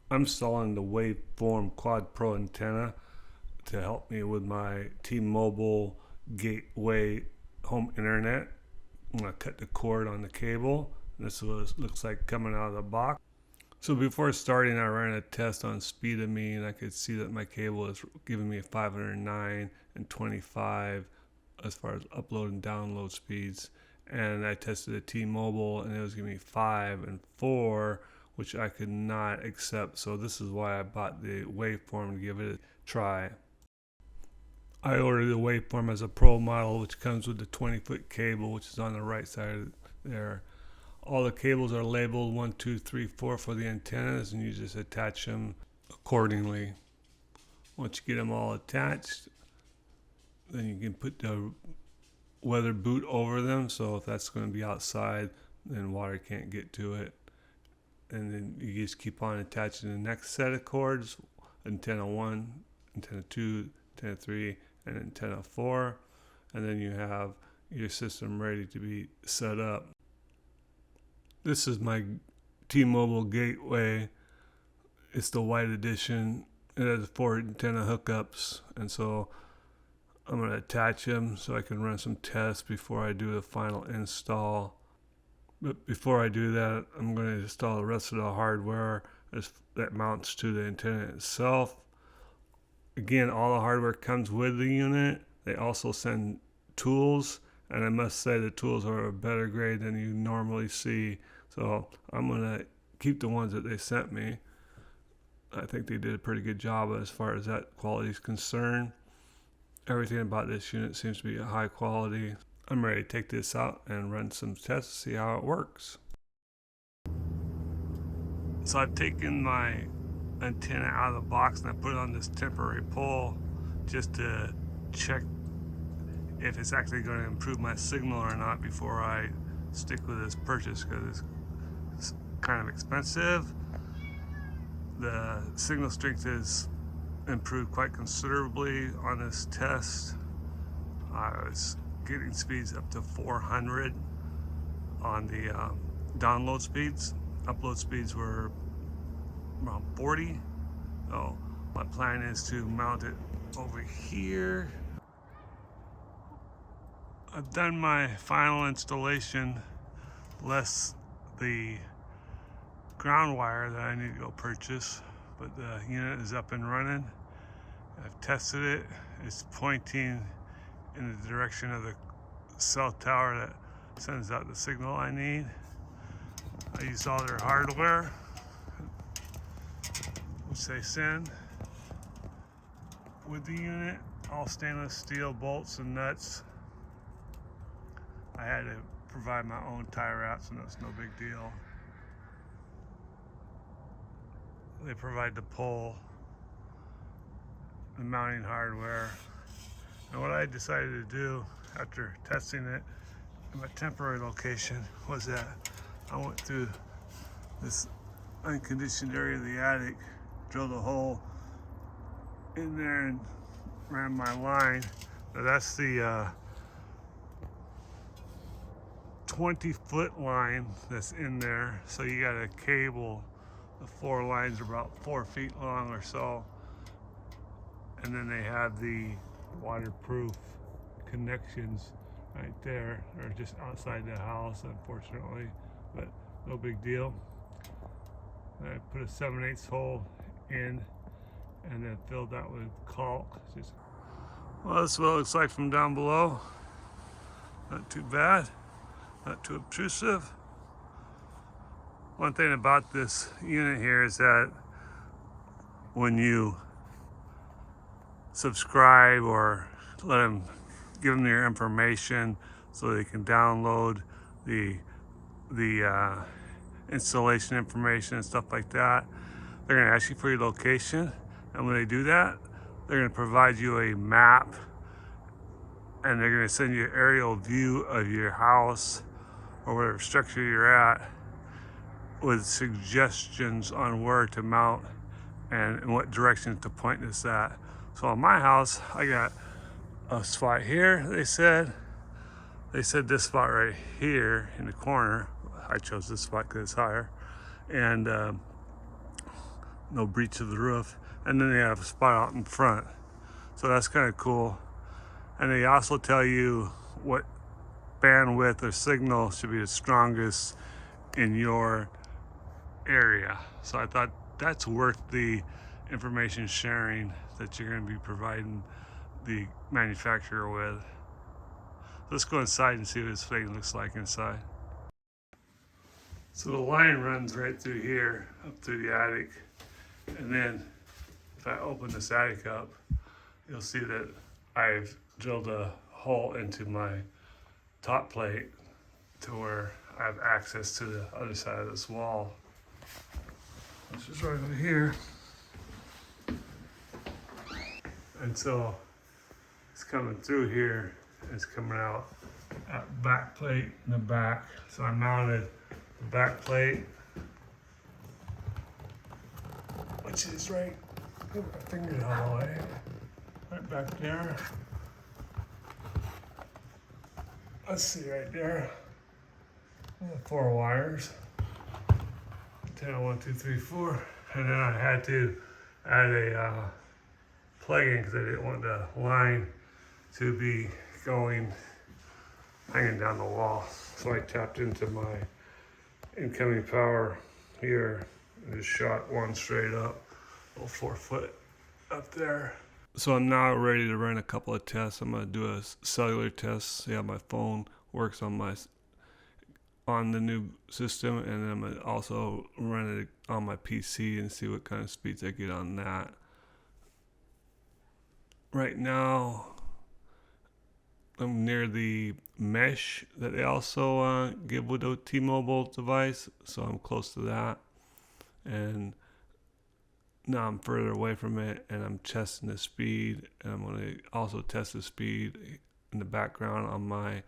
I'm installing the Waveform Quad Pro antenna to help me with my T-Mobile Gateway home internet. I'm going to cut the cord on the cable. This is what it looks like coming out of the box. So before starting, I ran a test on speed of me, and I could see that my cable is giving me a 509 and 25 as far as upload and download speeds. And I tested a T-Mobile, and it was giving me 5 and 4, which I could not accept. So this is why I bought the Waveform to give it a try. I ordered the Waveform as a Pro model, which comes with the 20-foot cable, which is on the right side there. All the cables are labeled 1, 2, 3, 4 for the antennas, and you just attach them accordingly. Once you get them all attached, then you can put the weather boot over them, so if that's going to be outside, then water can't get to it. And then you just keep on attaching the next set of cords: antenna 1, antenna 2, antenna 3, and antenna 4, and then you have your system ready to be set up. This is my T-Mobile Gateway. It's the white edition. It has 4 antenna hookups, and so I'm going to attach them so I can run some tests before I do the final install. But before I do that, I'm going to install the rest of the hardware that mounts to the antenna itself. Again, all the hardware comes with the unit. They also send tools, and I must say the tools are a better grade than you normally see. So I'm going to keep the ones that they sent me. I think they did a pretty good job as far as that quality is concerned. Everything about this unit seems to be high quality. I'm ready to take this out and run some tests to see how it works. So I've taken my antenna out of the box and I put it on this temporary pole just to check if it's actually going to improve my signal or not before I stick with this purchase, because it's kind of expensive. The signal strength is improved quite considerably on this test. I was getting speeds up to 400 on the download speeds. Upload speeds were around 40. So my plan is to mount it over here. I've done my final installation, less the ground wire that I need to go purchase, but the unit is up and running. I've tested it. It's pointing in the direction of the cell tower that sends out the signal I need. I used all their hardware, which they send with the unit, all stainless steel bolts and nuts. I had to provide my own tie wraps, and that's no big deal. They provide the pole, the mounting hardware. And what I decided to do after testing it in my temporary location was that I went through this unconditioned area of the attic, drilled a hole in there and ran my line. Now that's the 20-foot line that's in there. So you got a cable. The 4 lines are about 4 feet long or so. And then they have the waterproof connections right there. They're just outside the house, unfortunately, but no big deal. I put a 7/8 hole in and then filled that with caulk. Well, this is what it looks like from down below. Not too bad, not too obtrusive. One thing about this unit here is that when you subscribe or give them your information so they can download the installation information and stuff like that, they're going to ask you for your location, and when they do that, they're going to provide you a map, and they're going to send you an aerial view of your house or whatever structure you're at with suggestions on where to mount and in what direction to point this at. So on my house, I got a spot here. They said this spot right here in the corner. I chose this spot because it's higher. And no breach of the roof. And then they have a spot out in front. So that's kind of cool. And they also tell you what bandwidth or signal should be the strongest in your area. So I thought that's worth the information sharing that you're going to be providing the manufacturer with. Let's go inside and see what this thing looks like inside. So the line runs right through here, up through the attic. And then if I open this attic up, you'll see that I've drilled a hole into my top plate to where I have access to the other side of this wall. This is right over here. And so it's coming through here, and it's coming out at back plate in the back. So I mounted the back plate, which is right, get my fingers out of the way, right back there. Let's see right there. 4 wires. 10, 1, 2, 3, 4. And then I had to add a plug-in because I didn't want the line to be hanging down the wall. So I tapped into my incoming power here and just shot one straight up, a little 4 foot up there. So I'm now ready to run a couple of tests. I'm gonna do a cellular test, see how my phone works on the new system, and then I'm gonna also run it on my PC and see what kind of speeds I get on that. Right now, I'm near the mesh that they also give with the T-Mobile device, so I'm close to that. And now I'm further away from it, and I'm testing the speed, and I'm going to also test the speed in the background on my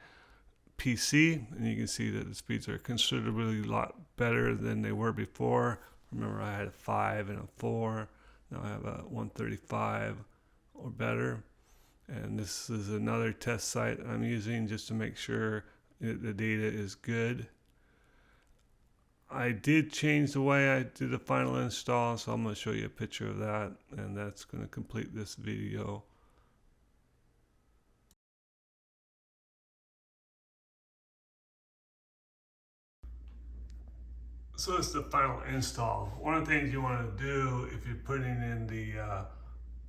PC, and you can see that the speeds are considerably a lot better than they were before. Remember, I had a 5 and a 4. Now I have a 135 or better. And this is another test site I'm using just to make sure that the data is good. I did change the way I did the final install, so I'm going to show you a picture of that, and that's going to complete this video. So it's the final install. One of the things you want to do if you're putting in the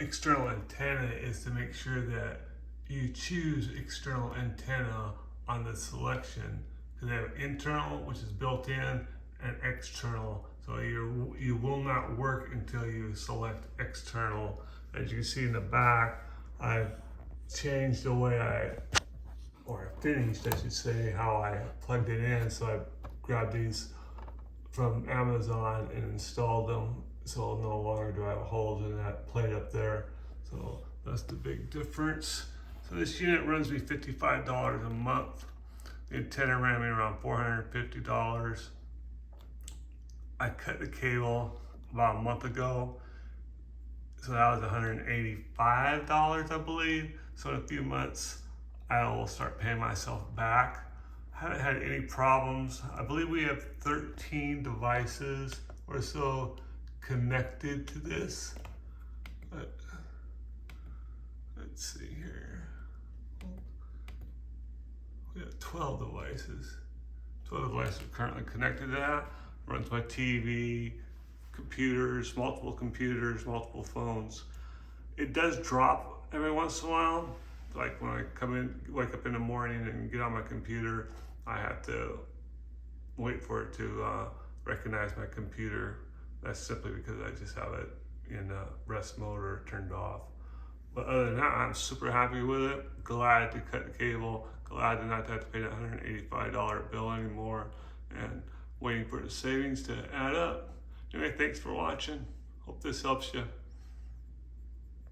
external antenna is to make sure that you choose external antenna on the selection. Because they have internal, which is built in, and external. So you will not work until you select external. As you can see in the back, I've changed the way or finished, I should say, how I plugged it in. So I grabbed these from Amazon and installed them. So no longer do I have holes in that plate up there. So that's the big difference. So this unit runs me $55 a month. The antenna ran me around $450. I cut the cable about a month ago, so that was $185, I believe. So in a few months, I will start paying myself back. I haven't had any problems. I believe we have 13 devices or so connected to this. Let's see here. We have 12 devices. 12 devices are currently connected to that. Runs my TV, computers, multiple phones. It does drop every once in a while. Like when I wake up in the morning and get on my computer, I have to wait for it to recognize my computer. That's simply because I just have it in rest mode or turned off. But other than that, I'm super happy with it. Glad to cut the cable. Glad to not have to pay that $185 bill anymore. And waiting for the savings to add up. Anyway, thanks for watching. Hope this helps you.